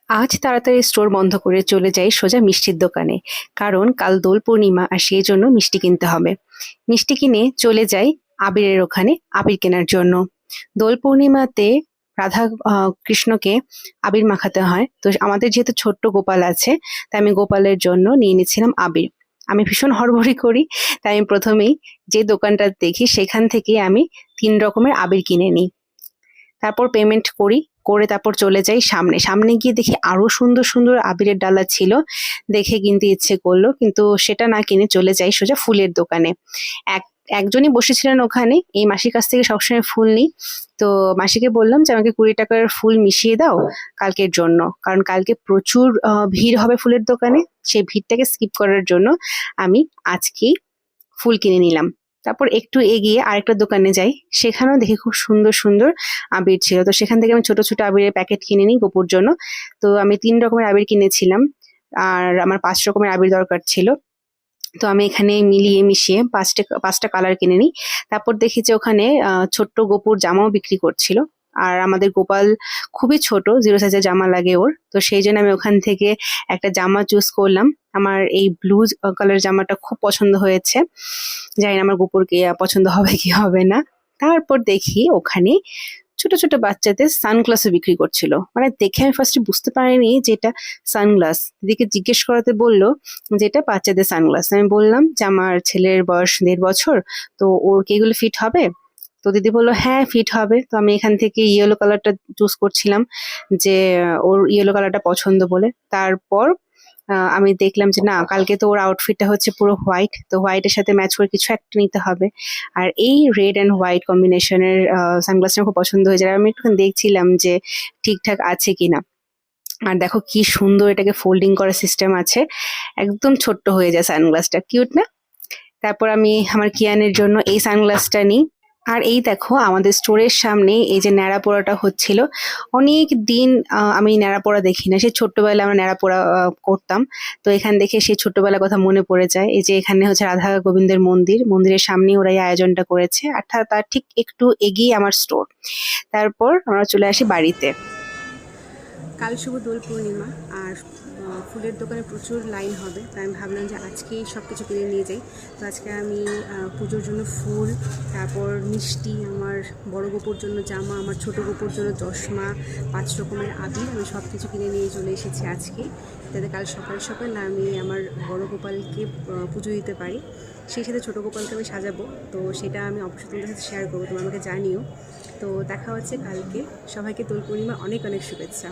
আজ তাড়াতাড়ি স্টোর বন্ধ করে চলে যাই সোজা মিষ্টির দোকানে। কারণ কাল দোল পূর্ণিমা আর সেই জন্য মিষ্টি কিনতে হবে। মিষ্টি কিনে চলে যাই আবিরের ওখানে আবির কেনার জন্য। দোল পূর্ণিমাতে রাধা কৃষ্ণকে আবির মাখাতে হয়, তো আমাদের যেহেতু ছোট্ট গোপাল আছে, তাই আমি গোপালের জন্য নিয়ে নিয়েছিলাম আবির। আমি ভীষণ হড়বড়ি করি, তাই আমি প্রথমেই যে দোকানটা দেখি সেখান থেকে আমি 3 রকমের আবির কিনে নিই। তারপর পেমেন্ট করি, করে তারপর চলে যাই সামনে। সামনে গিয়ে দেখি আরো সুন্দর সুন্দর আবিরের ডালা ছিল, দেখে কিনতে ইচ্ছে করলো, কিন্তু সেটা না কিনে চলে যাই সোজা ফুলের দোকানে। এক একজনই বসেছিলেন ওখানে, এই মাসির কাছ থেকে সবসময় ফুল নিই। তো মাসিকে বললাম যে আমাকে 20 টাকার ফুল মিশিয়ে দাও কালকের জন্য, কারণ কালকে প্রচুর ভিড় হবে ফুলের দোকানে। সেই ভিড়টাকে স্কিপ করার জন্য আমি আজকেই ফুল কিনে নিলাম। তারপর একটু এগিয়ে আরেকটা দোকানে যাই, সেখানেও দেখি খুব সুন্দর সুন্দর আবির ছিল। তো সেখান থেকে আমি ছোট ছোট আবিরের প্যাকেট কিনে নিই গোপুর জন্য। তো আমি 3 রকমের আবির কিনেছিলাম, আর আমার 5 রকমের আবির দরকার ছিল। তো আমি এখানে মিলিয়ে মিশিয়ে পাঁচটা পাঁচটা কালার কিনে নিই। তারপর দেখি যে ওখানে ছোট্ট গোপুর জামাও বিক্রি করছিল। আর আমাদের গোপাল খুবই ছোট, 0 সাইজের জামা লাগে ওর, তো সেই জন্য আমি ওখান থেকে একটা জামা চুজ করলাম। আমার এই ব্লু কালার জামাটা খুব পছন্দ হয়েছে। জানি না আমার গোপুরকে পছন্দ হবে কি হবে না। তারপর দেখি ওখানে ছোট ছোট বাচ্চাদের সানগ্লাসও বিক্রি করছিল। মানে দেখে আমি ফার্স্টে বুঝতে পারিনি যে এটা সানগ্লাস। দিদিকে জিজ্ঞেস করাতে বললো যে এটা বাচ্চাদের সানগ্লাস। আমি বললাম যে আমার ছেলের বয়স 1.5 বছর, তো ওর কি এগুলো ফিট হবে? তো দিদি বললো হ্যাঁ ফিট হবে। তো আমি এখান থেকে ইয়েলো কালারটা চুজ করছিলাম, যে ওর ইয়েলো কালারটা পছন্দ বলে। তারপর আমি দেখলাম যে না, কালকে তো ওর আউটফিটটা হচ্ছে পুরো হোয়াইট, তো হোয়াইটের সাথে ম্যাচ করে কিছু একটা নিতে হবে। আর এই রেড অ্যান্ড হোয়াইট কম্বিনেশনের সানগ্লাসটা খুব পছন্দ হয়ে যায়। আমি একটু দেখছিলাম যে ঠিকঠাক আছে কিনা। আর দেখো কি সুন্দর, এটাকে ফোল্ডিং করার সিস্টেম আছে, একদম ছোট্ট হয়ে যায় সানগ্লাসটা, কিউট না? তারপর আমি আমার কিয়ানের জন্য এই সানগ্লাসটা নিই। আর এই দেখো আমাদের স্টোরের সামনে এই যে ন্যাড়া পোড়াটা হচ্ছিল। অনেক দিন আমি ন্যাড়া পোড়া দেখি না, সেই ছোট্টবেলায় আমরা ন্যাড়া পোড়া করতাম। তো এখান দেখে সেই ছোট্টবেলার কথা মনে পড়ে যায়। এই যে এখানে হচ্ছে রাধা গোবিন্দের মন্দির, মন্দিরের সামনে ওরা এই আয়োজনটা করেছে, আর তার ঠিক একটু এগিয়ে আমার স্টোর। তারপর আমরা চলে আসি বাড়িতে। কাল শুভ দোল পূর্ণিমা, আর ফুলের দোকানে প্রচুর লাইন হবে, তাই আমি ভাবলাম যে আজকেই সব কিছু কিনে নিয়ে যাই। তো আজকে আমি পুজোর জন্য ফুল, তারপর মিষ্টি, আমার বড় গোপুর জন্য জামা, আমার ছোট গোপুর জন্য চশমা, 5 রকমের আবির, আমি সব কিছু কিনে নিয়ে চলে এসেছি আজকে, যাতে কাল সকাল সকাল আমি আমার বড় গোপালকে পুজো দিতে পারি। সেই সাথে ছোটো গোপালকে আমি সাজাবো, তো সেটা আমি অবশ্যই তোমাদের সাথে শেয়ার করবো, তোমরা আমাকে জানিও। তো দেখা হচ্ছে কালকে। সবাইকে দোল পূর্ণিমার অনেক অনেক শুভেচ্ছা।